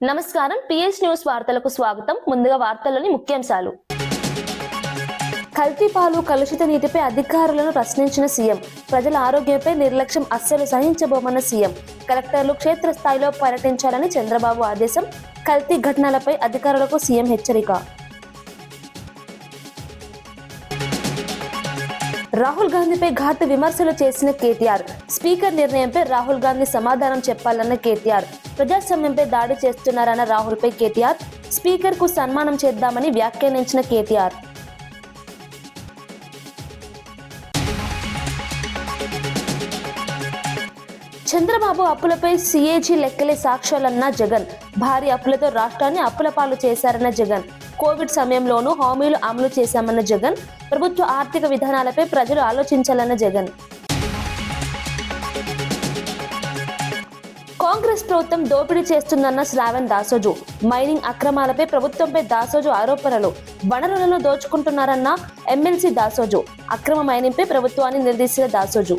నమస్కారం PS news వార్తలకు స్వాగతం. ముందుగా వార్తల్లోని ముఖ్యాంశాలు. కల్తీ పాలు, కలుషిత నీటిపై అధికారులను ప్రశ్నించిన సీఎం. ప్రజల ఆరోగ్యంపై నిర్లక్ష్యం అస్సలు సహించబోమన్న సీఎం. కలెక్టర్లు క్షేత్రస్థాయిలో పర్యటించాలని చంద్రబాబు ఆదేశం. కల్తీ ఘటనలపై అధికారులకు సీఎం హెచ్చరిక. రాహుల్ గాంధీపై ఘాటు విమర్శలు చేసిన కేటీఆర్. స్పీకర్ నిర్ణయంపై రాహుల్ గాంధీ సమాధానం చెప్పాలన్న కేటీఆర్. ప్రజాస్వామ్యంపై దాడి చేస్తున్నారన్న రాహుల్పై కేటీఆర్. స్పీకర్ కు సన్మానం చేద్దామని వ్యాఖ్యానించిన కేటీఆర్. చంద్రబాబు అప్పులపై సిఏజీ లెక్కలే సాక్ష్యాలన్న జగన్. భారీ అప్పులతో రాష్ట్రాన్ని అప్పుల పాలు చేశారన్న జగన్. కోవిడ్ సమయంలోనూ హామీలు అమలు చేశామన్న జగన్. ప్రభుత్వ ఆర్థిక విధానాలపై ప్రజలు ఆలోచించాలన్న జగన్. కాంగ్రెస్ ప్రభుత్వం దోపిడీ చేస్తుందన్న శ్రావణ్ దాసోజు. మైనింగ్ అక్రమాలపై ప్రభుత్వంపై దాసోజు ఆరోపణలు. వనరులను దోచుకుంటున్నారన్న ఎమ్మెల్సీ దాసోజు. అక్రమ మైనింగ్ పై ప్రభుత్వాన్ని నిలదీసిన దాసోజు.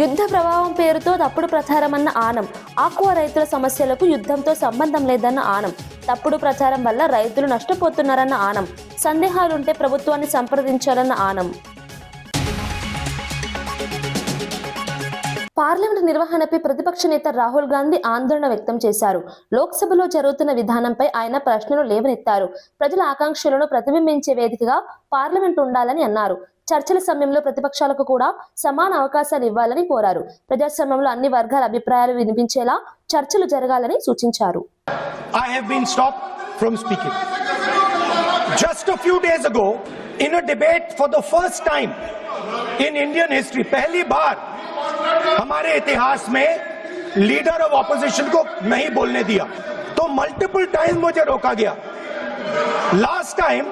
యుద్ధ ప్రభావం పేరుతో తప్పుడు ప్రచారమన్న ఆనం. ఆక్వా రైతుల సమస్యలకు యుద్ధంతో సంబంధం లేదన్న ఆనం. తప్పుడు ప్రచారం వల్ల రైతులు నష్టపోతున్నారన్న ఆనం. సందేహాలుంటే ప్రభుత్వాన్ని సంప్రదించాలన్న ఆనం. పార్లమెంటు నిర్వహణపై ప్రతిపక్ష నేత రాహుల్ గాంధీ ఆందోళన వ్యక్తం చేశారు. లోక్సభలో జరుగుతున్న విధానంపై ఆయన ప్రశ్నలు లేవనెత్తారు. ప్రజల ఆకాంక్షలను ప్రతిబింబించే వేదికగా పార్లమెంటు ఉండాలని అన్నారు. చర్చల సమయంలో ప్రతిపక్షాలకు కూడా సమాన అవకాశాలు ఇవ్వాలని కోరారు. ప్రజాస్వామ్యంలో అన్ని వర్గాల అభిప్రాయాలు వినిపించేలా చర్చలు జరగాలని సూచించారు. I have been stopped from speaking. Just a few days ago, in a debate for the first time in Indian history, पहली बार हमारे इतिहास में लीडर ऑफ ऑपोजिशन को नहीं बोलने दिया, तो मल्टीपल टाइम मुझे रोका गया. Last time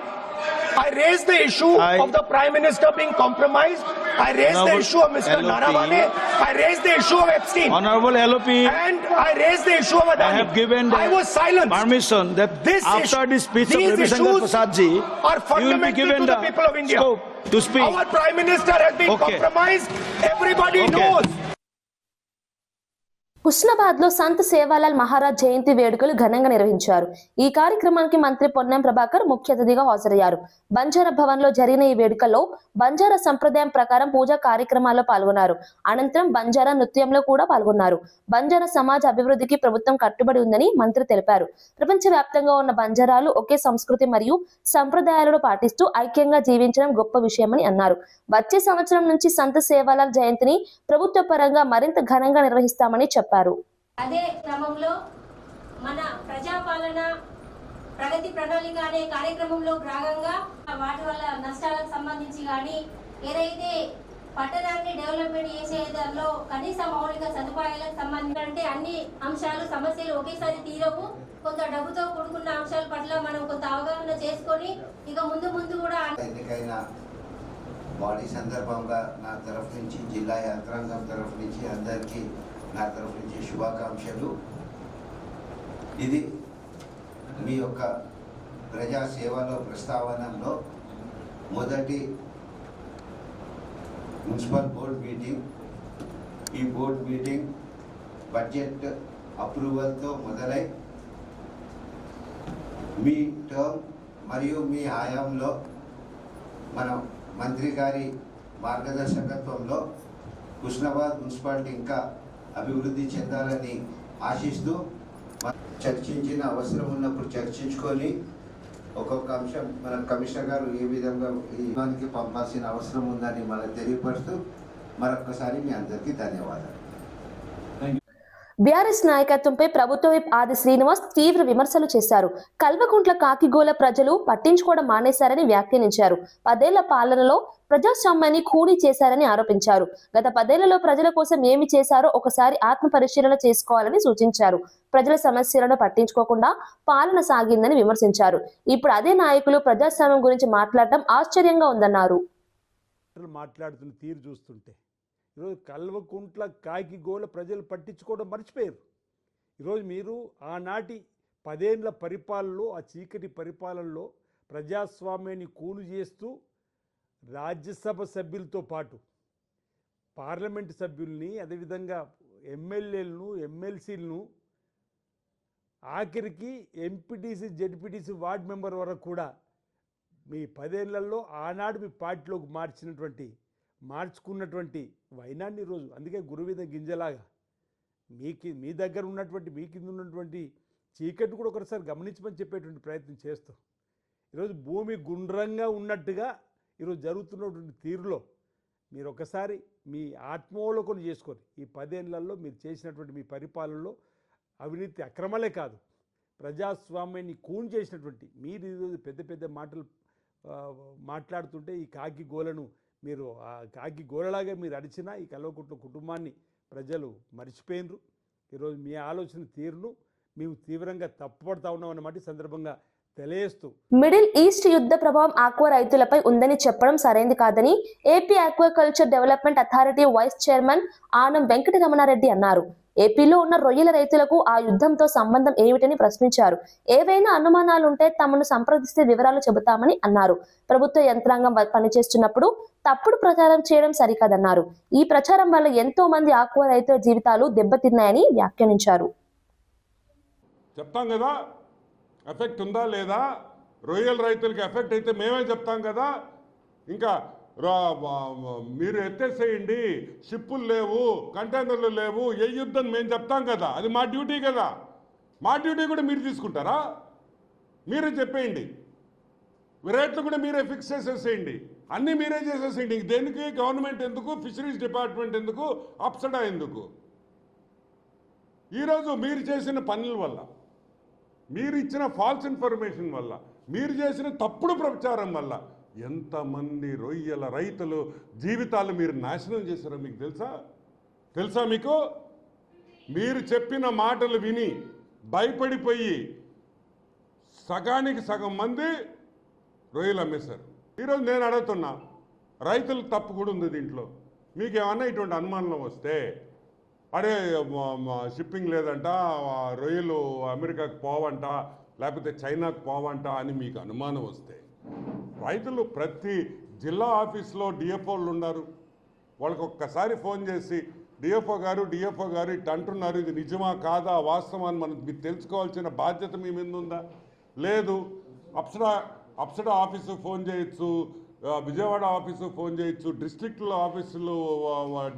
I raised the issue of the Prime Minister being compromised. I raised the issue of Mr. Naravane. I raised the issue of Epstein. Honorable LOP. And I raised the issue of Adani. I have given I was silenced. Permission that this after issue, this speech of Ravi Shankar Prasad ji, are fundamental to the people of India. To speak. Our Prime Minister has been compromised. Everybody knows. Husnabad లో సంత్ సేవాలాల్ మహారాజ్ జయంతి వేడుకలు ఘనంగా నిర్వహించారు. ఈ కార్యక్రమానికి మంత్రి పొన్నం ప్రభాకర్ ముఖ్య అతిథిగా హాజరయ్యారు. బంజారా భవన్ లో జరిగిన ఈ వేడుకల్లో బంజారా సంప్రదాయం ప్రకారం పూజా కార్యక్రమాల్లో పాల్గొన్నారు. అనంతరం బంజారా నృత్యంలో కూడా పాల్గొన్నారు. బంజారా సమాజ అభివృద్ధికి ప్రభుత్వం కట్టుబడి ఉందని మంత్రి తెలిపారు. ప్రపంచవ్యాప్తంగా ఉన్న బంజారాలు ఒకే సంస్కృతి మరియు సంప్రదాయాలను పాటిస్తూ ఐక్యంగా జీవించడం గొప్ప విషయమని అన్నారు. వచ్చే సంవత్సరం నుంచి సంత్ సేవాలాల్ జయంతిని ప్రభుత్వ పరంగా మరింత ఘనంగా నిర్వహిస్తామని చెప్పారు. అదే క్రమంలో మన ప్రజాపాలన ప్రగతి ప్రణాళిక అనే కార్యక్రమంలో భాగంగా వాటి వల్ల నష్టాలకు సంబంధించి కానీ ఏదైతే పట్టణాన్ని డెవలప్మెంట్ చేసే దానిలో కనీస మౌలిక సదుపాయాలకు సంబంధించి అన్ని అంశాలు సమస్యలు ఒకేసారి తీరవు. కొంత డబ్బుతో కూడుకున్న అంశాల పట్ల మనం కొంత అవగాహన చేసుకొని ఇక ముందు కూడా ఎన్నికైన బాడీ సందర్భంగా నా తరఫు నుంచి జిల్లా యంత్రాంగం తరఫు నుంచి అందరికీ నా తరఫు నుంచి శుభాకాంక్షలు. ఇది మీ యొక్క ప్రజా సేవలో ప్రస్తావనలో మొదటి మున్సిపల్ బోర్డ్ మీటింగ్. ఈ బోర్డ్ మీటింగ్ బడ్జెట్ అప్రూవల్తో మొదలై మీ టర్మ్ మరియు మీ హయాంలో మన మంత్రి గారి మార్గదర్శకత్వంలో హుస్నాబాద్ మున్సిపాలిటీ ఇంకా అభివృద్ధి చెందాలని ఆశిస్తూ చర్చించిన అవసరం ఉన్నప్పుడు చర్చించుకొని ఒక్కొక్క అంశం మన కమిషనర్ గారు ఏ విధంగా ఈ దానికి పంపాల్సిన అవసరం ఉందని మనకు తెలియపరుస్తూ మరొక్కసారి మీ అందరికీ ధన్యవాదాలు. బీఆర్ఎస్ నాయకత్వంపై ప్రభుత్వ విప్ ఆది శ్రీనివాస్ తీవ్ర విమర్శలు చేశారు. కల్వకుంట్ల కాకిగోల ప్రజలు పట్టించుకోవడం మానేశారని వ్యాఖ్యానించారు. 10 ఏళ్ల పాలనలో ప్రజాస్వామ్యాన్ని ఖూనీ చేశారని ఆరోపించారు. గత 10 ఏళ్లలో ప్రజల కోసం ఏమి చేశారో ఒకసారి ఆత్మ పరిశీలన చేసుకోవాలని సూచించారు. ప్రజల సమస్యలను పట్టించుకోకుండా పాలన సాగిందని విమర్శించారు. ఇప్పుడు అదే నాయకులు ప్రజాస్వామ్యం గురించి మాట్లాడటం ఆశ్చర్యంగా ఉందన్నారు. మాట్లాడుతున్న తీరు చూస్తుంటే ఈరోజు కల్వకుంట్ల కాకిగోల ప్రజలు పట్టించుకోవడం మర్చిపోయారు. ఈరోజు మీరు ఆనాటి 10 ఏళ్ల పరిపాలనలో, ఆ చీకటి పరిపాలనలో ప్రజాస్వామ్యాన్ని కూలు చేస్తూ రాజ్యసభ సభ్యులతో పాటు పార్లమెంట్ సభ్యుల్ని, అదేవిధంగా ఎమ్మెల్యేలను, ఎమ్మెల్సీలను, ఆఖరికి ఎంపీటీసీ, జెడ్పీటీసీ, వార్డు మెంబర్ వరకు కూడా మీ 10 ఏళ్లలో ఆనాడు మీ పార్టీలోకి మార్చుకున్నటువంటి వైనాన్ని ఈరోజు, అందుకే గురువిద గింజలాగా మీ దగ్గర ఉన్నటువంటి, మీ కింద ఉన్నటువంటి చీకటి కూడా ఒకసారి గమనించమని చెప్పేటువంటి ప్రయత్నం చేస్తూ ఈరోజు భూమి గుండ్రంగా ఉన్నట్టుగా ఈరోజు జరుగుతున్నటువంటి తీరులో మీరు ఒకసారి మీ ఆత్మావలోకనం చేసుకొని ఈ 10 ఏళ్లలో మీరు చేసినటువంటి మీ పరిపాలనలో అవినీతి అక్రమాలే కాదు, ప్రజాస్వామ్యాన్ని కూన్ చేసినటువంటి మీరు ఈరోజు పెద్ద పెద్ద మాటలు మాట్లాడుతుంటే ఈ కాకి గోలను మీరు ఆ కాకి గోలలాగా మీరు అడిచినా ఈ కల్వకుంట్ల కుటుంబాన్ని ప్రజలు మర్చిపోయినరు. ఈరోజు మీ ఆలోచన తీరును మేము తీవ్రంగా తప్పుపడతా ఉన్నాం అన్నమాట ఈ సందర్భంగా తెలియజేస్తూ, మిడిల్ ఈస్ట్ యుద్ధ ప్రభావం ఆక్వా రైతులపై ఉందని చెప్పడం సరైంది కాదని AP aquaculture development authority vice chairman Anam Venkataramana Reddy అన్నారు. ఏపీలో ఉన్న రొయ్యల రైతులకు ఆ యుద్ధంతో సంబంధం ఏమిటని ప్రశ్నించారు. ఏవైనా అనుమానాలుంటే తమను సంప్రదిస్తే వివరాలు చెబుతామని అన్నారు. ప్రభుత్వ యంత్రాంగం పనిచేస్తున్నప్పుడు తప్పుడు ప్రచారం చేయడం సరికాదన్నారు. ఈ ప్రచారం వల్ల ఎంతో మంది ఆక్వా రైతుల జీవితాలు దెబ్బతిన్నాయని వ్యాఖ్యానించారు. చెప్తాం కదా ఎఫెక్ట్ ఉందా లేదా, రొయ్యల రైతులకి ఎఫెక్ట్ అయితే మేమే చెప్తాం కదా. ఇంకా మీరు ఎత్తేసేయండి, షిప్పులు లేవు, కంటైనర్లు లేవు, ఏ యుద్ధం మేము చెప్తాం కదా, అది మా డ్యూటీ కదా. మా డ్యూటీ కూడా మీరు తీసుకుంటారా? మీరే చెప్పేయండి, రేట్లు కూడా మీరే ఫిక్స్ చేసేసేయండి, అన్నీ మీరే చేసేసేయండి. దేనికి గవర్నమెంట్ ఎందుకు, ఫిషరీస్ డిపార్ట్మెంట్ ఎందుకు, అప్సడా ఎందుకు? ఈరోజు మీరు చేసిన పనుల వల్ల, మీరు ఇచ్చిన ఫాల్స్ ఇన్ఫర్మేషన్ వల్ల, మీరు చేసిన తప్పుడు ప్రచారం వల్ల ఎంతమంది రొయ్యల రైతులు జీవితాలు మీరు నాశనం చేశారో మీకు తెలుసా మీకు? మీరు చెప్పిన మాటలు విని భయపడిపోయి సగానికి సగం మంది రొయ్యలు అమ్మేశారు. ఈరోజు నేను అడుగుతున్నా, రైతులు తప్పు కూడా ఉంది దీంట్లో. మీకు ఏమన్నా ఇటువంటి అనుమానం వస్తే, అరే షిప్పింగ్ లేదంట, రొయ్యలు అమెరికాకు పోవంట, లేకపోతే చైనాకు పోవంట అని మీకు అనుమానం వస్తే, రైతులు ప్రతి జిల్లా ఆఫీస్లో డిఎఫ్ఓలు ఉన్నారు, వాళ్ళకి ఒక్కసారి ఫోన్ చేసి డిఎఫ్ఓ గారు ఇట్లా అంటున్నారు, ఇది నిజమా కాదా, వాస్తవాన్ని మనం మీరు తెలుసుకోవాల్సిన బాధ్యత మీ మీద ఉందా? లేదు. అప్సడా ఆఫీసుకు ఫోన్ చేయొచ్చు, విజయవాడ ఆఫీసుకు ఫోన్ చేయొచ్చు, డిస్ట్రిక్ట్లో ఆఫీసులు,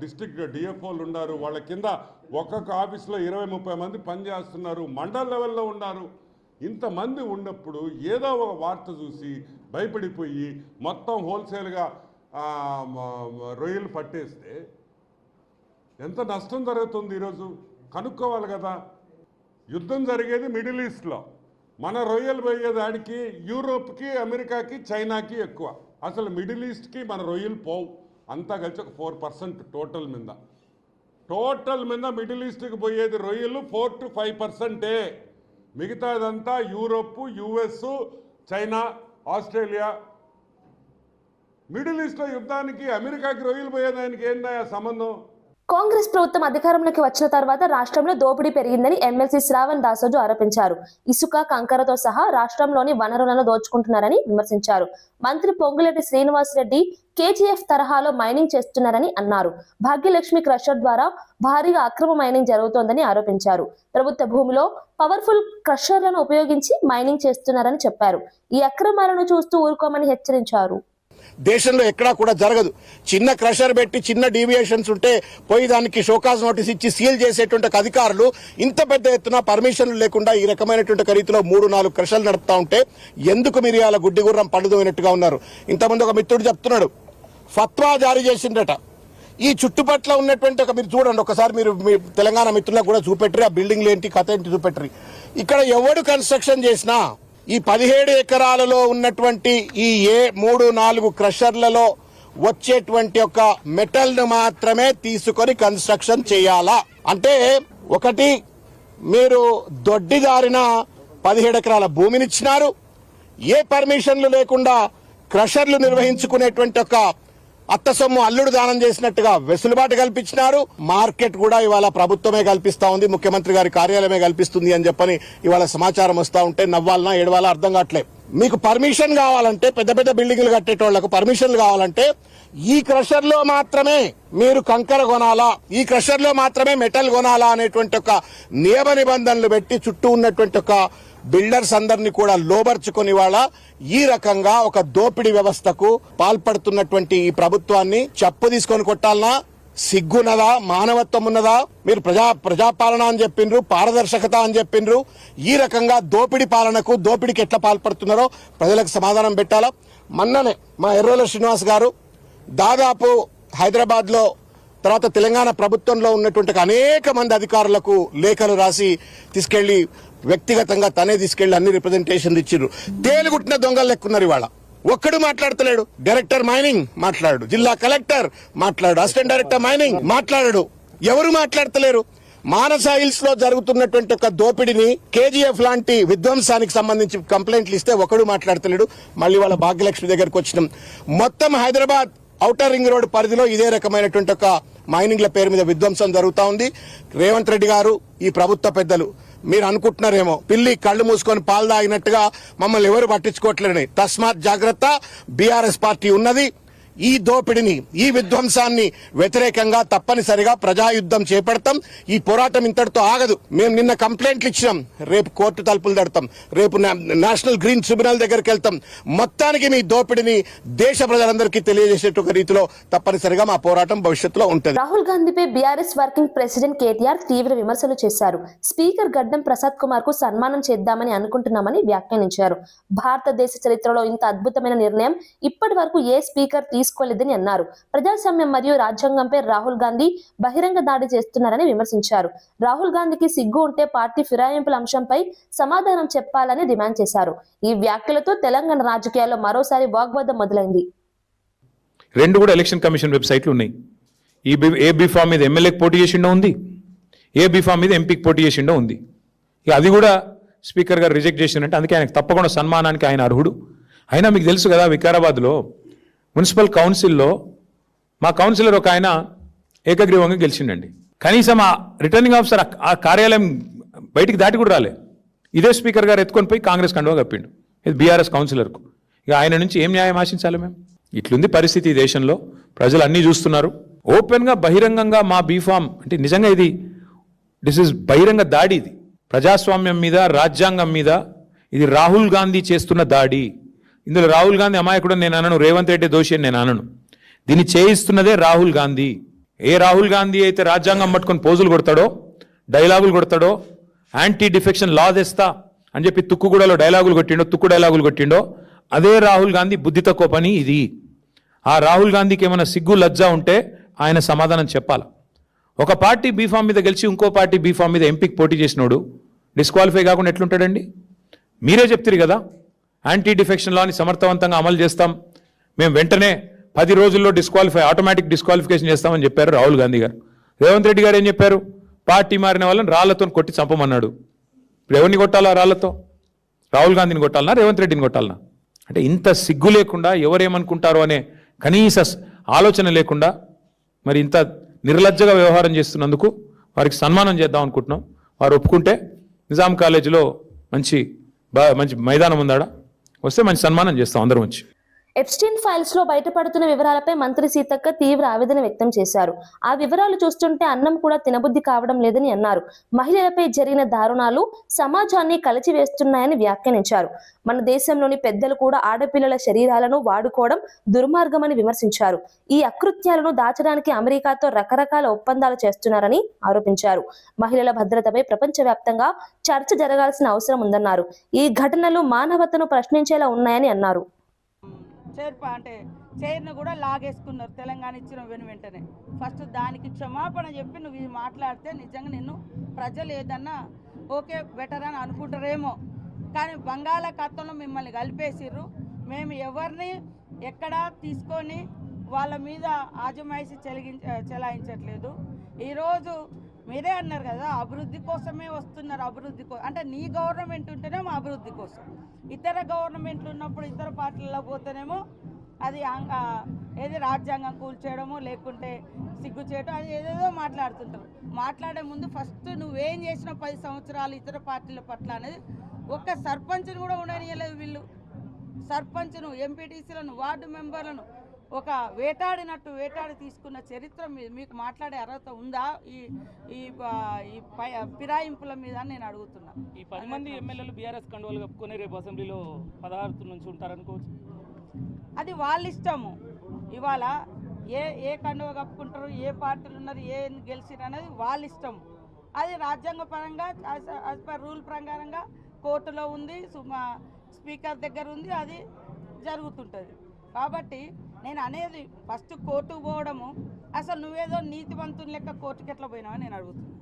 డిస్ట్రిక్ట్ డిఎఫ్ఓలు ఉన్నారు, వాళ్ళ కింద ఒక్కొక్క ఆఫీసులో 20-30 మంది పనిచేస్తున్నారు, మండల్ లెవెల్లో ఉన్నారు. ఇంతమంది ఉన్నప్పుడు ఏదో ఒక వార్త చూసి భయపడిపోయి మొత్తం హోల్సేల్గా రొయ్యలు పట్టేస్తే ఎంత నష్టం జరుగుతుంది ఈరోజు కనుక్కోవాలి కదా. యుద్ధం జరిగేది మిడిల్ ఈస్ట్లో, మన రొయ్యలు పోయేదానికి యూరోప్కి, అమెరికాకి, చైనాకి ఎక్కువ. అసలు మిడిల్ ఈస్ట్కి మన రొయ్యలు పోవు, అంతా కలిసి ఒక 4% టోటల్ మీద మిడిల్ ఈస్ట్కి పోయేది రొయ్యలు 4 to 5%. మిగతాదంతా Europe, US, China, Australia. Middle ఈస్ట్లో యుద్ధానికి అమెరికాకి రొయ్యలు పోయేదానికి ఏందా సంబంధం? కాంగ్రెస్ ప్రభుత్వం అధికారంలోకి వచ్చిన తర్వాత రాష్ట్రంలో దోపిడీ పెరిగిందని ఎమ్మెల్సీ శ్రావణ్ దాసోజు ఆరోపించారు. ఇసుక, కంకరతో సహా రాష్ట్రంలోని వనరులను దోచుకుంటున్నారని విమర్శించారు. మంత్రి పొంగులేటి శ్రీనివాసరెడ్డి కేజీఎఫ్ తరహాలో మైనింగ్ చేస్తున్నారని అన్నారు. భాగ్యలక్ష్మి క్రషర్ ద్వారా భారీగా అక్రమ మైనింగ్ జరుగుతోందని ఆరోపించారు. ప్రభుత్వ భూమిలో పవర్ఫుల్ క్రషర్లను ఉపయోగించి మైనింగ్ చేస్తున్నారని చెప్పారు. ఈ అక్రమాలను చూస్తూ ఊరుకోమని హెచ్చరించారు. దేశంలో ఎక్కడా కూడా జరగదు. చిన్న క్రషర్ పెట్టి చిన్న డీవియేషన్స్ ఉంటే పోయి దానికి షోకాజ్ నోటీస్ ఇచ్చి సీల్ చేసేటువంటి అధికారులు ఇంత పెద్ద ఎత్తున పర్మిషన్లు లేకుండా ఈ రకమైనటువంటి రీతిలో 3-4 క్రషర్లు నడుపుతా ఉంటే ఎందుకు మీరు అలా గుడ్డి గుర్రం పడుదోయినట్టుగా ఉన్నారు? ఇంతమంది ఒక మిత్రుడు చెప్తున్నాడు, ఫత్వా జారీ చేసిండట. ఈ చుట్టుపట్ల ఉన్నటువంటి మీరు చూడండి ఒకసారి, మీరు మీ తెలంగాణ మిత్రులకు కూడా చూపెట్టరు, ఆ బిల్డింగ్లు ఏంటి కథ ఏంటి చూపెట్టరు. ఇక్కడ ఎవడు కన్స్ట్రక్షన్ చేసినా ఈ 17 ఎకరాలలో ఉన్నటువంటి ఈ 3-4 క్రషర్లలో వచ్చేటువంటి ఒక మెటల్ ను మాత్రమే తీసుకొని కన్స్ట్రక్షన్ చేయాలా? అంటే ఒకటి, మీరు దొడ్డిదారిన 17 ఎకరాల భూమినిచ్చినారు, ఏ పర్మిషన్లు లేకుండా క్రషర్లు నిర్వహించుకునేటువంటి ఒక అత్త సొమ్ము అల్లుడు దానం చేసినట్టుగా వెసులుబాటు కల్పించినారు. మార్కెట్ కూడా ఇవాళ ప్రభుత్వమే కల్పిస్తా ఉంది, ముఖ్యమంత్రి గారి కార్యాలయమే కల్పిస్తుంది అని చెప్పని ఇవాళ సమాచారం వస్తా ఉంటే నవ్వాలనా ఏడవాలా అర్థం కావట్లేదు. మీకు పర్మిషన్ కావాలంటే, పెద్ద పెద్ద బిల్డింగ్లు కట్టేటోళ్లకు పర్మిషన్లు కావాలంటే ఈ క్రషర్ లో మాత్రమే మీరు కంకర కొనాలా, ఈ క్రషర్ లో మాత్రమే మెటల్ కొనాలా అనేటువంటి ఒక నియమ నిబంధనలు పెట్టి చుట్టూ ఉన్నటువంటి ఒక బిల్డర్స్ అందరినీ కూడా లోబర్చుకుని వాళ్ళ ఈ రకంగా ఒక దోపిడీ వ్యవస్థకు పాల్పడుతున్నటువంటి ఈ ప్రభుత్వాన్ని చెప్పు తీసుకొని కొట్టాలనా? సిగ్గున్నదా? మానవత్వం ఉన్నదా? మీరు ప్రజాపాలన అని చెప్పిండ్రు, పారదర్శకత అని చెప్పిండ్రు. ఈ రకంగా దోపిడీ పాలనకు, దోపిడీకి ఎట్లా పాల్పడుతున్నారో ప్రజలకు సమాధానం పెట్టాలా? మొన్ననే మా ఎర్రోల శ్రీనివాస్ గారు దాదాపు హైదరాబాద్ లో తర్వాత తెలంగాణ ప్రభుత్వంలో ఉన్నటువంటి అనేక మంది అధికారులకు లేఖలు రాసి తీసుకెళ్లి వ్యక్తిగతంగా తనే తీసుకెళ్లి అన్ని రిప్రజెంటేషన్లు ఇచ్చిర్రు. తేలుగుట్టిన దొంగలు లెక్కున్నారు ఇవాళ. ఒక్కడు మాట్లాడతలేడు. డైరెక్టర్ మైనింగ్ మాట్లాడు, జిల్లా కలెక్టర్ మాట్లాడు, అసిస్టెంట్ డైరెక్టర్ మైనింగ్ మాట్లాడు. ఎవరు మాట్లాడతలేరు. మానస హిల్స్ లో జరుగుతున్నటువంటి ఒక దోపిడిని, కేజీఎఫ్ లాంటి విధ్వంసానికి సంబంధించి కంప్లైంట్లు ఇస్తే ఒకడు మాట్లాడతలేడు. మళ్ళీ వాళ్ళ భాగ్యలక్ష్మి దగ్గరకు వచ్చినాం. మొత్తం హైదరాబాద్ ఔటర్ రింగ్ రోడ్ పరిధిలో ఇదే రకమైనటువంటి ఒక మైనింగ్ల పేరు మీద విధ్వంసం జరుగుతా ఉంది. రేవంత్ రెడ్డి గారు, ఈ ప్రభుత్వ పెద్దలు మీరు అనుకుంటున్నారేమో పిల్లి కళ్ళు మూసుకొని పాలు తాగినట్టుగా మమ్మల్ని ఎవరు పట్టించుకోవట్లేదని. తస్మాత్ జాగ్రత్త. బీఆర్ఎస్ పార్టీ ఉన్నది. ఈ దోపిడిని, ఈ విధ్వంసాన్ని వ్యతిరేకంగా తప్పనిసరిగా ప్రజాయుద్ధం చేపడతాం. ఈ పోరాటం ఇంతటితో ఆగదు. మేము నిన్న కంప్లైంట్లు ఇచ్చినాం, రేపు కోర్టు తలుపులు తడతాం, రేపు నేషనల్ గ్రీన్ ట్రిబ్యునల్ దగ్గరికి వెళ్తాం. మొత్తానికి మీ దోపిడిని దేశ ప్రజలందరికీ తెలియజేసేట రీతిలో తప్పనిసరిగా మా పోరాటం భవిష్యత్తులో ఉంటుంది. రాహుల్ గాంధీపై బీఆర్ఎస్ వర్కింగ్ ప్రెసిడెంట్ కేటీఆర్ తీవ్ర విమర్శలు చేశారు. స్పీకర్ గడ్డం ప్రసాద్ కుమార్ కు సన్మానం చేద్దామని అనుకుంటున్నామని వ్యాఖ్యానించారు. భారతదేశ చరిత్రలో ఇంత అద్భుతమైన నిర్ణయం ఇప్పటి వరకు ఏ స్పీకర్ తీసుకోలేదని అన్నారు. ప్రజాస్వామ్యం మరియు రాజ్యాంగంపై రాహుల్ గాంధీ బహిరంగ దాడి చేస్తున్నారని విమర్శించారు. రాహుల్ గాంధీకి సిగ్గు ఉంటే పార్టీ ఫిరాయింపుల అంశంపై సమాధానం చెప్పాలని డిమాండ్ చేశారు. ఈ వ్యాఖ్యలతో తెలంగాణ రాజకీయాల్లో మరోసారి వాగ్వాదం మొదలైంది. రెండు కూడా ఎలక్షన్ కమిషన్ వెబ్సైట్లు ఉన్నాయి. ఏ బీఫామ్ మీద ఎమ్మెల్యేకి పోటీ చేసిండో ఉంది, ఏ బీఫామ్ మీద ఎంపీకి పోటీ చేసిండో ఉంది. ఇక అది కూడా స్పీకర్ గారు రిజెక్ట్ చేసిందంటే అందుకే ఆయనకు తప్పకుండా సన్మానానికి ఆయన అర్హుడు. అయినా మీకు తెలుసు కదా, వికారాబాద్లో మున్సిపల్ కౌన్సిల్లో మా కౌన్సిలర్ ఒక ఆయన ఏకగ్రీవంగా గెలిచిండండి. కనీసం ఆ రిటర్నింగ్ ఆఫీసర్ ఆ కార్యాలయం బయటికి దాటి కూడా రాలే. ఇదే స్పీకర్ గారు ఎత్తుకొని పోయి కాంగ్రెస్ కండువా కప్పిండు. ఇది బీఆర్ఎస్ కౌన్సిలర్కు. ఇక ఆయన నుంచి ఏం న్యాయం ఆశించాలి మేము? ఇట్లుంది పరిస్థితి ఈ దేశంలో. ప్రజలు అన్నీ చూస్తున్నారు. ఓపెన్గా బహిరంగంగా మా బీఫామ్ అంటే నిజంగా దిస్ ఇస్ బహిరంగ దాడి. ఇది ప్రజాస్వామ్యం మీద, రాజ్యాంగం మీద ఇది రాహుల్ గాంధీ చేస్తున్న దాడి. ఇందులో రాహుల్ గాంధీ అమాయకుడు నేను అనను, రేవంత్ రెడ్డి దోషి అని నేను అనను. దీన్ని చేయిస్తున్నదే రాహుల్ గాంధీ. ఏ రాహుల్ గాంధీ అయితే రాజ్యాంగం పట్టుకొని పోజులు కొడతాడో, డైలాగులు కొడతాడో, యాంటీ డిఫెక్షన్ లా తెస్తా అని చెప్పి తుక్కుగూడలో తుక్కు డైలాగులు కొట్టిండో అదే రాహుల్ గాంధీ బుద్ధి తక్కువ పని ఇది. ఆ రాహుల్ గాంధీకి ఏమైనా సిగ్గు లజ్జ ఉంటే ఆయన సమాధానం చెప్పాలి. ఒక పార్టీ బీఫామ్ మీద గెలిచి ఇంకో పార్టీ బీఫామ్ మీద ఎంపీకి పోటీ చేసినోడు డిస్క్వాలిఫై కాకుండా ఎట్లుంటాడండి? మీరే చెప్తారు కదా, యాంటీ డిఫెక్షన్ లాని సమర్థవంతంగా అమలు చేస్తాం, మేము వెంటనే 10 రోజుల్లో ఆటోమేటిక్ డిస్క్వాలిఫికేషన్ చేస్తామని చెప్పారు రాహుల్ గాంధీ గారు. రేవంత్ రెడ్డి గారు ఏం చెప్పారు? పార్టీ మారిన వాళ్ళని రాళ్లతో కొట్టి చంపమన్నాడు. ఇప్పుడు ఎవరిని కొట్టాలా? రాళ్లతో రాహుల్ గాంధీని కొట్టాలనా, రేవంత్ రెడ్డిని కొట్టాలనా? అంటే ఇంత సిగ్గు లేకుండా, ఎవరేమనుకుంటారో అనే కనీస ఆలోచన లేకుండా మరి ఇంత నిర్లజ్జగా వ్యవహారం చేస్తున్నందుకు వారికి సన్మానం చేద్దాం అనుకుంటున్నాం. వారు ఒప్పుకుంటే నిజాం కాలేజీలో మంచి మైదానం ఉందాడ, వస్తే మంచి సన్మానం చేస్తాం అందరం వచ్చి. ఎప్స్టీన్ ఫైల్స్ లో బయటపడుతున్న వివరాలపై మంత్రి సీతక్క తీవ్ర ఆవేదన వ్యక్తం చేశారు. ఆ వివరాలు చూస్తుంటే అన్నం కూడా తినబుద్ధి కావడం లేదని అన్నారు. మహిళలపై జరిగిన దారుణాలు సమాజాన్ని కలిచివేస్తున్నాయని వ్యాఖ్యానించారు. మన దేశంలోని పెద్దలు కూడా ఆడపిల్లల శరీరాలను వాడుకోవడం దుర్మార్గమని విమర్శించారు. ఈ అకృత్యాలను దాచడానికి అమెరికాతో రకరకాల ఒప్పందాలు చేస్తున్నారని ఆరోపించారు. మహిళల భద్రతపై ప్రపంచవ్యాప్తంగా చర్చ జరగాల్సిన అవసరం ఉందన్నారు. ఈ ఘటనలు మానవతను ప్రశ్నించేలా ఉన్నాయని అన్నారు. చైర్ను కూడా లాగేసుకున్నారు తెలంగాణ ఇచ్చిన వెంటనే. ఫస్ట్ దానికి క్షమాపణ చెప్పి నువ్వు ఇది మాట్లాడితే నిజంగా నిన్ను ప్రజలు ఏదన్నా ఓకే బెటర్ అని అనుకుంటారేమో. కానీ బంగాళాఖాతంలో మిమ్మల్ని కలిపేసిర్రు. మేము ఎవరిని ఎక్కడా తీసుకొని వాళ్ళ మీద ఆజమాయిషి చెలాయించట్లేదు. ఈరోజు మీరే అన్నారు కదా, అభివృద్ధి కోసమే వస్తున్నారు. అంటే నీ గవర్నమెంట్ ఉంటేనేమో అభివృద్ధి కోసం, ఇతర గవర్నమెంట్లు ఉన్నప్పుడు ఇతర పార్టీలలో పోతేనేమో అది ఏది రాజ్యాంగం కూల్చేయడము, లేకుంటే సిగ్గు చేయడం, అది ఏదేదో మాట్లాడుతుంటారు. మాట్లాడే ముందు ఫస్ట్ నువ్వేం చేసిన 10 సంవత్సరాలు ఇతర పార్టీల పట్ల అనేది ఒక్క సర్పంచ్ని కూడా ఉండనియలేదు వీళ్ళు. సర్పంచ్ను, ఎంపీటీసీలను, వార్డు మెంబర్లను ఒక వేటాడినట్టు వేటాడి తీసుకున్న చరిత్ర మీకు మాట్లాడే అర్హత ఉందా ఈ ఈ ఈ ఫిరాయింపుల మీద నేను అడుగుతున్నా. ఈ 10 మంది ఎమ్మెల్యేలు బీఆర్ఎస్ కండువాలు కప్పుకొని రేపు అసెంబ్లీలో 16 నుంచి ఉంటారనుకోవచ్చు. అది వాళ్ళ ఇష్టము. ఇవాళ ఏ కండువ కప్పుకుంటారు, ఏ పార్టీలు ఉన్నారు, ఏ గెలిచిరు అనేది వాళ్ళ ఇష్టం. అది రాజ్యాంగ పరంగా యాజ్ పర్ రూల్ ప్రకారంగా కోర్టులో ఉంది, స్పీకర్ దగ్గర ఉంది, అది జరుగుతుంటుంది. కాబట్టి నేను అనేది ఫస్ట్ కోర్టుకు పోవడము, అసలు నువ్వేదో నీతివంతుని లెక్క కోర్టుకి ఎట్లా పోయినావని నేను అడుగుతున్నాను.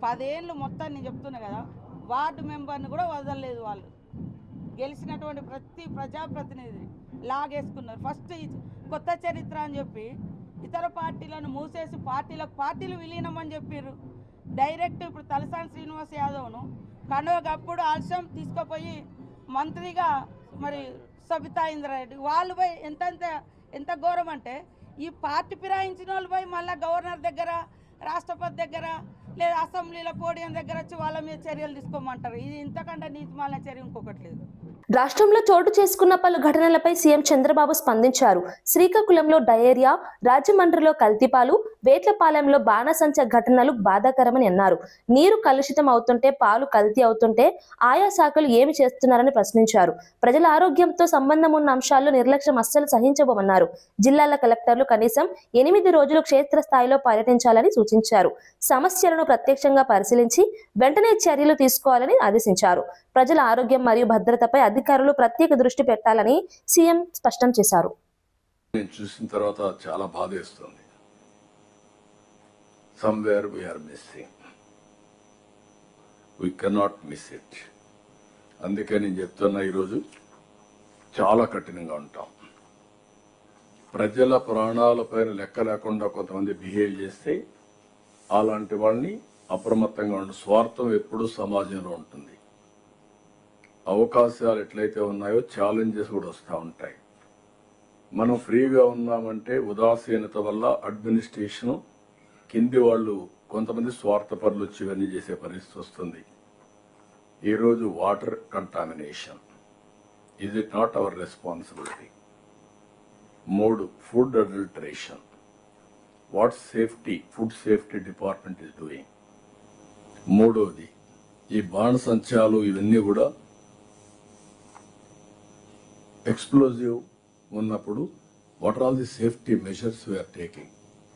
10 ఏళ్ళు మొత్తం నేను చెప్తున్నా కదా, వార్డు మెంబర్ని కూడా వదలలేదు వాళ్ళు. గెలిచినటువంటి ప్రతి ప్రజాప్రతినిధిని లాగేసుకున్నారు. ఫస్ట్ కొత్త చరిత్ర అని చెప్పి ఇతర పార్టీలను మూసేసి పార్టీలు విలీనమని చెప్పారు. డైరెక్ట్ ఇప్పుడు తలసాని శ్రీనివాస్ యాదవ్ను కండువకప్పుడు ఆలస్యం తీసుకుపోయి మంత్రిగా మరి సబితా ఇంద్రారెడ్డి వాళ్ళు పోయి ఎంత ఘోరం అంటే, ఈ పార్టీ ఫిరాయించిన వాళ్ళు పోయి మళ్ళీ గవర్నర్ దగ్గర, రాష్ట్రపతి దగ్గర, లేదా అసెంబ్లీలో పోడియం దగ్గర వచ్చి వాళ్ళ మీద చర్యలు తీసుకోమంటారు. ఇది ఇంతకంటే నీతిమాలిన చర్య ఇంకొకటి లేదు. రాష్ట్రంలో చోటు చేసుకున్న పలు ఘటనలపై సీఎం చంద్రబాబు స్పందించారు. శ్రీకాకుళంలో డయేరియా, రాజమండ్రిలో కల్తీపాలు, వేట్లపాలెంలో బాణసంచ ఘటనలు బాధాకరమని అన్నారు. నీరు కలుషితం అవుతుంటే, పాలు కల్తీ అవుతుంటే ఆయా శాఖలు ఏమి చేస్తున్నారని ప్రశ్నించారు. ప్రజల ఆరోగ్యంతో సంబంధం ఉన్న అంశాల్లో నిర్లక్ష్యం అస్సలు సహించబోమన్నారు. జిల్లాల కలెక్టర్లు కనీసం 8 రోజులు క్షేత్రస్థాయిలో పర్యటించాలని సూచించారు. సమస్యలను ప్రత్యక్షంగా పరిశీలించి వెంటనే చర్యలు తీసుకోవాలని ఆదేశించారు. ప్రజల ఆరోగ్యం మరియు భద్రతపై అధికారులు ప్రత్యేక దృష్టి పెట్టాలని సీఎం స్పష్టం చేశారు. నేను చూసిన తర్వాత చాలా బాధేస్తుంది. Somewhere we are missing, we cannot miss it. అందుకే నేను చెప్తున్నా, ఈరోజు చాలా కఠినంగా ఉంటాం. ప్రజల ప్రాణాలపైన లెక్క లేకుండా కొంతమంది బిహేవ్ చేస్తే అలాంటి వాళ్ళని అప్రమత్తంగా ఉండే స్వార్థం ఎప్పుడూ సమాజంలో ఉంటుంది. అవకాశాలు ఎట్లయితే ఉన్నాయో ఛాలెంజెస్ కూడా వస్తూ ఉంటాయి. మనం ఫ్రీగా ఉన్నామంటే ఉదాసీనత వల్ల అడ్మినిస్ట్రేషన్ కింది వాళ్ళు కొంతమంది స్వార్థపరులు వచ్చి ఇవన్నీ చేసే పరిస్థితి వస్తుంది. ఈరోజు water contamination, is it not our responsibility? 3, food adulteration, what safety, food safety department is doing. 3వది ఈ బాణసంచాలు, ఇవన్నీ కూడా ఎక్స్ప్లోజివ్ ఉన్నప్పుడు what are all the safety measures we're taking?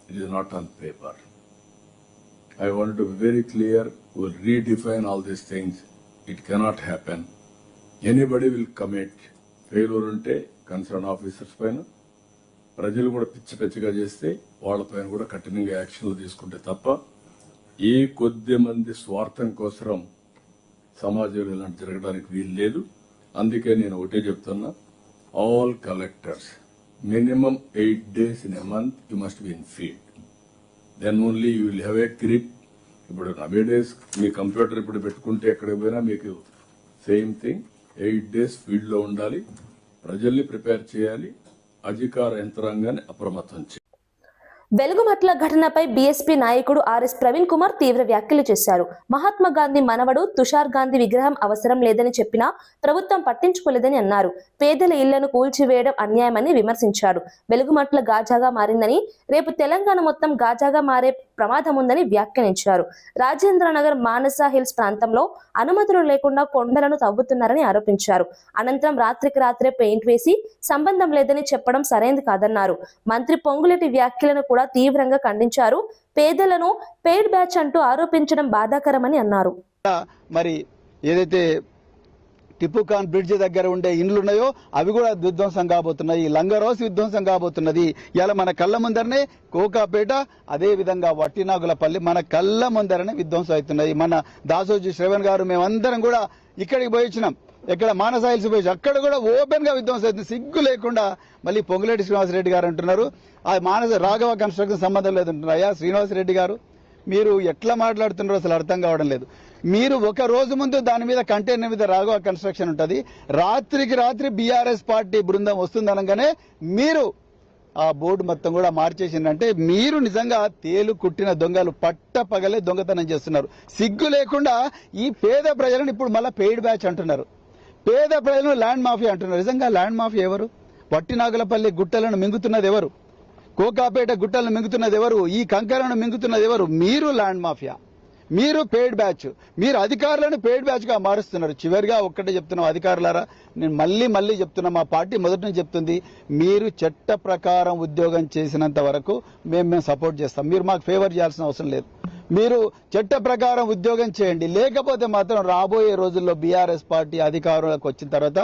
It is not on paper. I want to be very clear, will redefine all these things. It cannot happen. Anybody will commit. Failure ఉంటే concern officers పైన, ప్రజలు కూడా పిచ్చిగా చేస్తే వాళ్ళపైన కూడా కఠినంగా యాక్షన్లు తీసుకుంటే తప్ప ఏ కొద్ది మంది స్వార్థం కోసం సమాజంలో ఇలాంటి జరగడానికి వీలు లేదు. అందుకే నేను ఒకటే చెప్తున్నా, all collectors minimum 8 days in a month you must be in field. Then only you will have a grip. ఇప్పుడు nowadays మీ కంప్యూటర్ ఇప్పుడు పెట్టుకుంటే ఎక్కడికి పోయినా మీకు సేమ్ థింగ్. 8 days ఫీల్డ్ లో ఉండాలి, ప్రజల్ని ప్రిపేర్ చేయాలి, అధికార యంత్రాంగాన్ని అప్రమత్తం చేయాలి. వెలుగుమట్ల ఘటనపై బీఎస్పీ నాయకుడు ఆర్ఎస్ ప్రవీణ్ కుమార్ తీవ్ర వ్యాఖ్యలు చేశారు. మహాత్మా గాంధీ మనవడు తుషార్ గాంధీ విగ్రహం అవసరం లేదని చెప్పినా ప్రభుత్వం పట్టించుకోలేదని అన్నారు. పేదల ఇళ్లను కూల్చివేయడం అన్యాయమని విమర్శించారు. వెలుగుమట్ల గాజాగా మారిందని, రేపు తెలంగాణ మొత్తం గాజాగా మారే ప్రమాదం ఉందని వ్యాఖ్యానించారు. రాజేంద్రనగర్, మానస హిల్స్ ప్రాంతంలో అనుమతులు లేకుండా కొండలను తవ్వుతున్నారని ఆరోపించారు. అనంతరం రాత్రికి రాత్రే పెయింట్ వేసి సంబంధం లేదని చెప్పడం సరైనది కాదన్నారు. మంత్రి పొంగులేటి వ్యాఖ్యలను కూడా తీవ్రంగా ఖండించారు. పేదలను పెయిడ్ బ్యాచ్ అంటూ ఆరోపించడం బాధాకరమని అన్నారు. మరి ఏదైతే టిప్పు ఖాన్ బ్రిడ్జ్ దగ్గర ఉండే ఇండ్లు ఉన్నాయో అవి కూడా విధ్వంసం కాబోతున్నాయి. లంగరోస్ విధ్వంసం కాబోతున్నది. ఇలా మన కళ్ళ ముందరనే కోకాపేట, అదే విధంగా వట్టినాగులపల్లి మన కళ్ళ ముందరనే విధ్వంసం అవుతున్నాయి. మన దాసోజీ శ్రవణ్ గారు మేమందరం కూడా ఇక్కడికి పోయి వచ్చినాం. ఎక్కడ మానస హిల్స్ పోయి అక్కడ కూడా ఓపెన్ గా విధ్వంసం అవుతుంది. సిగ్గు లేకుండా మళ్ళీ పొంగులేటి శ్రీనివాసరెడ్డి గారు అంటున్నారు ఆ మానస రాఘవ కన్స్ట్రక్షన్ సంబంధం లేదంటున్నారు. అయ్యా శ్రీనివాసరెడ్డి గారు, మీరు ఎట్లా మాట్లాడుతున్నారో అసలు అర్థం కావడం లేదు. మీరు ఒక రోజు ముందు దాని మీద కంటైనర్ మీద రాఘవ కన్స్ట్రక్షన్ ఉంటుంది, రాత్రికి రాత్రి బీఆర్ఎస్ పార్టీ బృందం వస్తుందనగానే మీరు ఆ బోర్డు మొత్తం కూడా మార్చేసిందంటే మీరు నిజంగా తేలు కుట్టిన దొంగలు, పట్ట పగలే దొంగతనం చేస్తున్నారు. సిగ్గు లేకుండా ఈ పేద ప్రజలను ఇప్పుడు మళ్ళీ పెయిడ్ బ్యాచ్ అంటున్నారు. పేద ప్రజలను ల్యాండ్ మాఫియా అంటున్నారు. నిజంగా ల్యాండ్ మాఫియా ఎవరు? వట్టినాగులపల్లి గుట్టలను మింగుతున్నది ఎవరు? కోకాపేట గుట్టలను మింగుతున్నది ఎవరు? ఈ కంకరను మింగుతున్నది ఎవరు? మీరు ల్యాండ్ మాఫియా, మీరు పెయిడ్ బ్యాచ్, మీరు అధికారులను పెయిడ్ బ్యాచ్ గా మారుస్తున్నారు. చివరిగా ఒక్కటే చెప్తున్నాం అధికారులారా, నేను మళ్ళీ చెప్తున్నా, మా పార్టీ మొదటి నుంచి చెప్తుంది, మీరు చట్ట ప్రకారం ఉద్యోగం చేసినంత వరకు మేము సపోర్ట్ చేస్తాం. మీరు మాకు ఫేవర్ చేయాల్సిన అవసరం లేదు. మీరు చట్ట ప్రకారం ఉద్యోగం చేయండి. లేకపోతే మాత్రం రాబోయే రోజుల్లో బీఆర్ఎస్ పార్టీ అధికారంలోకి వచ్చిన తర్వాత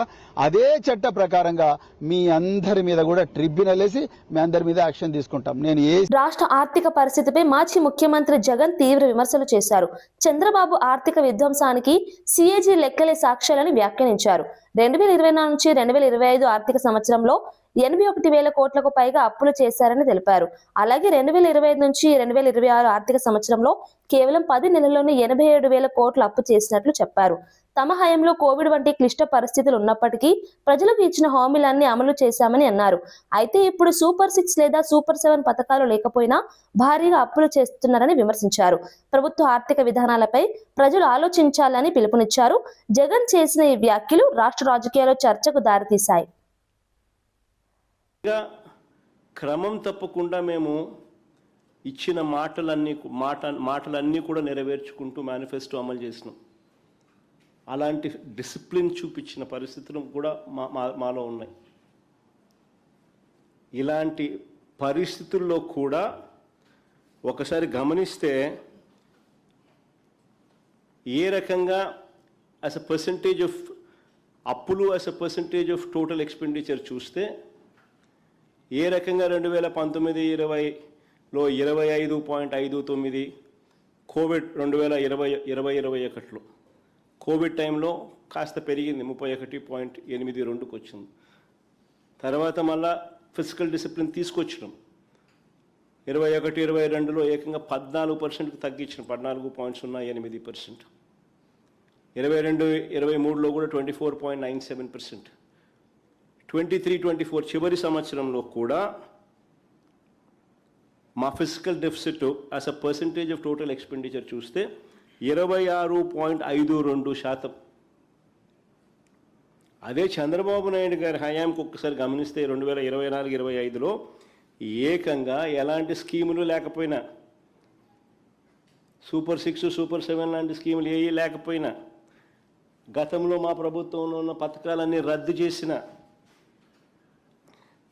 అదే చట్ట ప్రకారంగా మీ అందరి మీద కూడా ట్రిబ్యునల్ వేసి మీ అందరి మీద యాక్షన్ తీసుకుంటాం. నేను రాష్ట్ర ఆర్థిక పరిస్థితిపై మాజీ ముఖ్యమంత్రి జగన్ తీవ్ర విమర్శలు చేశారు. చంద్రబాబు ఆర్థిక విధ్వంసానికి సిఏజీ లెక్కలే సాక్ష్యాలని వ్యాఖ్యానించారు. 2024 నుంచి 2025 ఆర్థిక సంవత్సరంలో 81,000 కోట్లకు పైగా అప్పులు చేశారని తెలిపారు. అలాగే 2025 నుంచి 2026 ఆర్థిక సంవత్సరంలో కేవలం 10 నెలల్లోనే 87,000 కోట్లు అప్పు చేసినట్లు చెప్పారు. తమ హయాంలో కోవిడ్ వంటి క్లిష్ట పరిస్థితులు ఉన్నప్పటికీ ప్రజలకు ఇచ్చిన హామీలన్నీ అమలు చేశామని అన్నారు. అయితే ఇప్పుడు సూపర్ 6 లేదా సూపర్ 7 పథకాలు లేకపోయినా భారీగా అప్పులు చేస్తున్నారని విమర్శించారు. ప్రభుత్వ ఆర్థిక విధానాలపై ప్రజలు ఆలోచించాలని పిలుపునిచ్చారు. జగన్ చేసిన ఈ వ్యాఖ్యలు రాష్ట్ర రాజకీయాల్లో చర్చకు దారితీశాయి. క్రమం తప్పకుండా మేము ఇచ్చిన మాటలన్నీ కూడా నెరవేర్చుకుంటూ మేనిఫెస్టో అమలు చేసినాం. అలాంటి డిసిప్లిన్ చూపించిన పరిస్థితులు కూడా మాలో ఉన్నాయి. ఇలాంటి పరిస్థితుల్లో కూడా ఒకసారి గమనిస్తే ఏ రకంగా యాజ్ అ పర్సంటేజ్ ఆఫ్ అప్పులు as a percentage of total expenditure చూస్తే ఏ రకంగా 2019-20లో 25.59, కోవిడ్ 2020-2021లో కోవిడ్ టైంలో కాస్త పెరిగింది 31.82కి వచ్చింది. తర్వాత మళ్ళా ఫిజికల్ డిసిప్లిన్ తీసుకొచ్చినాం. 21-22లో ఏకంగా 14%కి తగ్గించిన 14.08%. 22-23లో కూడా 24.97%. 23-24 చివరి సంవత్సరంలో కూడా మా physical deficit as a percentage of total expenditure చూస్తే 26.52%. అదే చంద్రబాబు నాయుడు గారి హయాంకి ఒక్కసారి గమనిస్తే 2024-25లో ఏకంగా ఎలాంటి స్కీములు లేకపోయినా, సూపర్ 6, సూపర్ 7 లాంటి స్కీములు ఏవి లేకపోయినా, గతంలో మా ప్రభుత్వంలో ఉన్న పథకాలన్నీ రద్దు చేసిన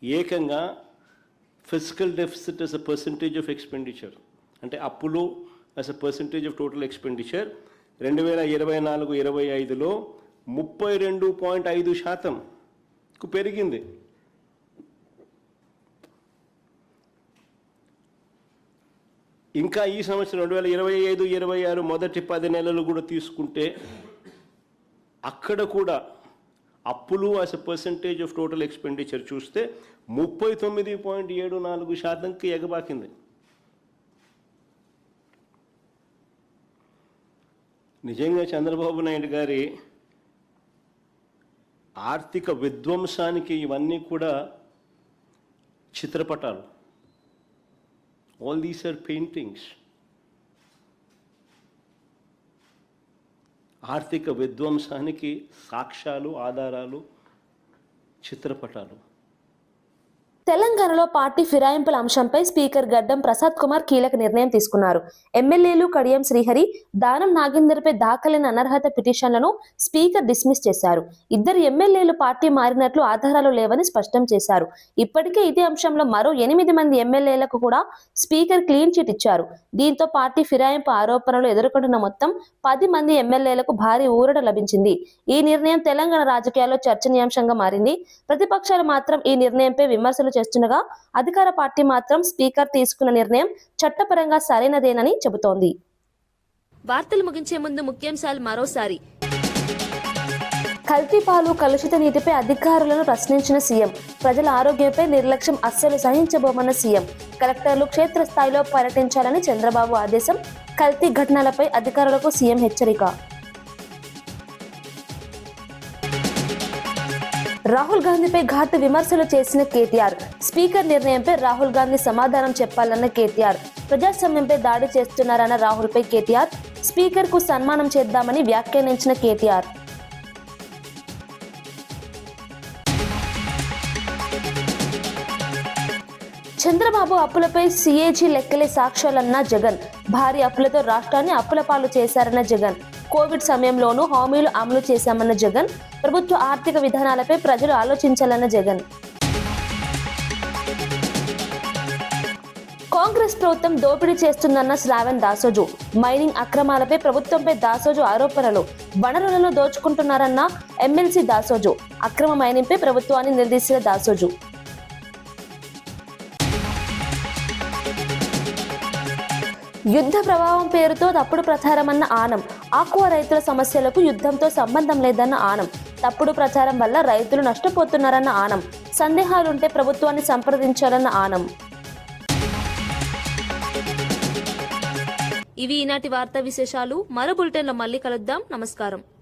ఏకంగా physical deficit as a percentage of expenditure అంటే అప్పులు as a percentage of total expenditure 2024-25లో 32.5%కు పెరిగింది. ఇంకా ఈ సంవత్సరం 2025-26 మొదటి 10 నెలలు కూడా తీసుకుంటే అక్కడ కూడా అప్పులు as a percentage of total expenditure చూస్తే 39.74%కి ఎగబాకింది. నిజంగా చంద్రబాబు నాయుడు గారి ఆర్థిక విధ్వంసానికి ఇవన్నీ కూడా చిత్రపటాలు. All these are paintings. ఆర్థిక విధ్వంసానికి సాక్ష్యాలు, ఆధారాలు, చిత్రపటాలు. తెలంగాణలో పార్టీ ఫిరాయింపుల అంశంపై స్పీకర్ గడ్డం ప్రసాద్ కుమార్ కీలక నిర్ణయం తీసుకున్నారు. ఎమ్మెల్యేలు కడియం శ్రీహరి, దానం నాగేందర్పై దాఖలైన అనర్హత పిటిషన్లను స్పీకర్ డిస్మిస్ చేశారు. 2 ఎమ్మెల్యేలు పార్టీ మారినట్లు ఆధారాలు లేవని స్పష్టం చేశారు. ఇప్పటికే ఇదే అంశంలో మరో 8 మంది ఎమ్మెల్యేలకు కూడా స్పీకర్ క్లీన్ చిట్ ఇచ్చారు. దీంతో పార్టీ ఫిరాయింపు ఆరోపణలు ఎదుర్కొంటున్న మొత్తం 10 మంది ఎమ్మెల్యేలకు భారీ ఊరట లభించింది. ఈ నిర్ణయం తెలంగాణ రాజకీయాల్లో చర్చనీయాంశంగా మారింది. ప్రతిపక్షాలు మాత్రం ఈ నిర్ణయంపై విమర్శలు చేస్తుండగా అధికార పార్టీ మాత్రం స్పీకర్ తీసుకున్న నిర్ణయం చట్టపరంగా సరైనదేనని చెబుతోంది. వార్తలు ముగించే ముందు ముఖ్యాంశాలు మరోసారి. కల్తీ పాలు, కలుషిత నీటిపై అధికారులను ప్రశ్నించిన సీఎం. ప్రజల ఆరోగ్యంపై నిర్లక్ష్యం అస్సలు సహించబోమన్న సీఎం. కలెక్టర్లు క్షేత్రస్థాయిలో పర్యటించాలని చంద్రబాబు ఆదేశం. కల్తీ ఘటనలపై అధికారులకు సీఎం హెచ్చరిక. రాహుల్ గాంధీపై ఘాటు విమర్శలు చేసిన కేటీఆర్. స్పీకర్ నిర్ణయంపై రాహుల్ గాంధీ సమాధానం చెప్పాలన్న కేటీఆర్. ప్రజాస్వామ్యంపై దాడి చేస్తున్నారన్న రాహుల్పై కేటీఆర్. స్పీకర్ కు సన్మానం చేద్దామని వ్యాఖ్యానించిన కేటీఆర్. చంద్రబాబు అప్పులపై సిఏజీ లెక్కలే సాక్ష్యాలన్న జగన్. భారీ అప్పులతో రాష్ట్రాన్ని అప్పుల పాలు చేశారన్న జగన్. కోవిడ్ సమయంలోనూ హామీలు అమలు చేశామన్న జగన్. ప్రభుత్వ ఆర్థిక విధానాలపై ప్రజలు ఆలోచించాలన్న జగన్. కాంగ్రెస్ ప్రభుత్వం దోపిడీ చేస్తుందన్న శ్రావణ్ దాసోజు. మైనింగ్ అక్రమాలపై ప్రభుత్వంపై దాసోజు ఆరోపణలు. వనరులను దోచుకుంటున్నారన్న ఎమ్మెల్సీ దాసోజు. అక్రమ మైనింగ్పై ప్రభుత్వాన్ని నిలదీసిన దాసోజు. యుద్ధ ప్రభావం పేరుతో తప్పుడు ప్రచారమన్న ఆనం. ఆక్వా రైతుల సమస్యలకు యుద్ధంతో సంబంధం లేదన్న ఆనం. తప్పుడు ప్రచారం వల్ల రైతులు నష్టపోతున్నారన్న ఆనం. సందేహాలుంటే ప్రభుత్వాన్ని సంప్రదించాలన్న ఆనం. ఇవి ఈనాటి వార్తా విశేషాలు. మరో బులెటిన్లో మళ్ళీ కలుద్దాం. నమస్కారం.